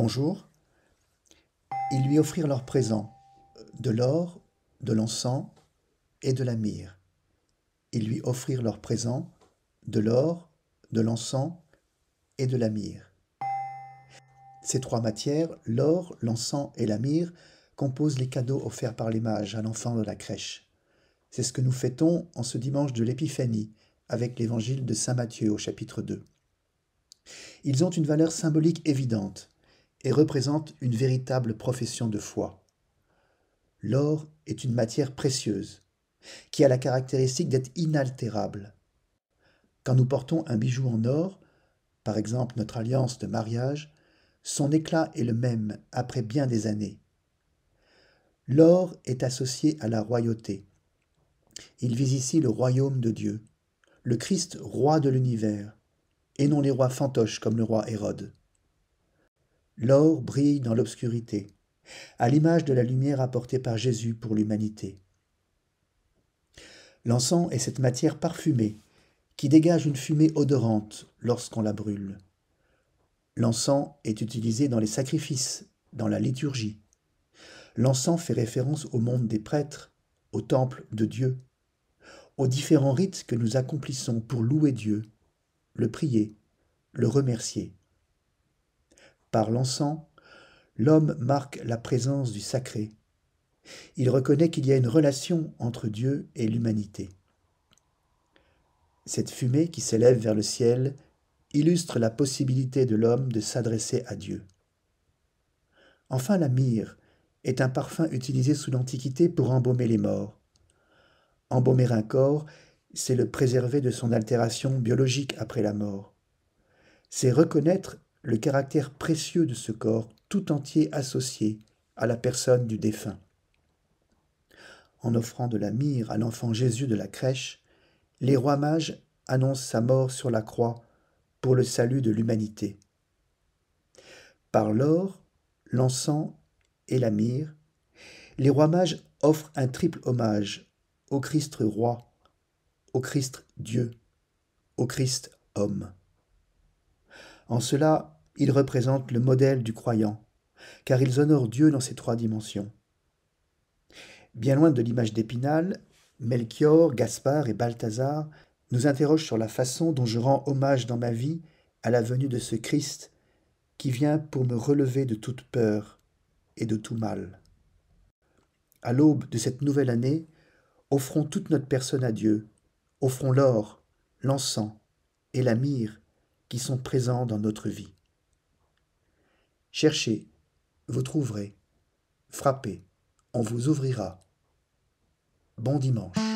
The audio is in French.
Bonjour. Ils lui offrirent leurs présents, de l'or, de l'encens et de la myrrhe. Ils lui offrirent leurs présents, de l'or, de l'encens et de la myrrhe. Ces trois matières, l'or, l'encens et la myrrhe, composent les cadeaux offerts par les mages à l'enfant de la crèche. C'est ce que nous fêtons en ce dimanche de l'Épiphanie, avec l'évangile de saint Matthieu au chapitre 2. Ils ont une valeur symbolique évidente et représentent une véritable profession de foi. L'or est une matière précieuse, qui a la caractéristique d'être inaltérable. Quand nous portons un bijou en or, par exemple notre alliance de mariage, son éclat est le même après bien des années. L'or est associé à la royauté. Il vise ici le royaume de Dieu, le Christ roi de l'univers, et non les rois fantoches comme le roi Hérode. L'or brille dans l'obscurité, à l'image de la lumière apportée par Jésus pour l'humanité. L'encens est cette matière parfumée qui dégage une fumée odorante lorsqu'on la brûle. L'encens est utilisé dans les sacrifices, dans la liturgie. L'encens fait référence au monde des prêtres, au temple de Dieu, aux différents rites que nous accomplissons pour louer Dieu, le prier, le remercier. Par l'encens, l'homme marque la présence du sacré. Il reconnaît qu'il y a une relation entre Dieu et l'humanité. Cette fumée qui s'élève vers le ciel illustre la possibilité de l'homme de s'adresser à Dieu. Enfin, la myrrhe est un parfum utilisé sous l'Antiquité pour embaumer les morts. Embaumer un corps, c'est le préserver de son altération biologique après la mort. C'est reconnaître le caractère précieux de ce corps tout entier associé à la personne du défunt. En offrant de la myrrhe à l'enfant Jésus de la crèche, les rois mages annoncent sa mort sur la croix pour le salut de l'humanité. Par l'or, l'encens et la myrrhe, les rois mages offrent un triple hommage au Christ roi, au Christ Dieu, au Christ homme. En cela, ils représentent le modèle du croyant, car ils honorent Dieu dans ses trois dimensions. Bien loin de l'image d'Épinal, Melchior, Gaspard et Balthazar nous interrogent sur la façon dont je rends hommage dans ma vie à la venue de ce Christ qui vient pour me relever de toute peur et de tout mal. À l'aube de cette nouvelle année, offrons toute notre personne à Dieu, offrons l'or, l'encens et la myrrhe qui sont présents dans notre vie. Cherchez, vous trouverez, frappez, on vous ouvrira. Bon dimanche.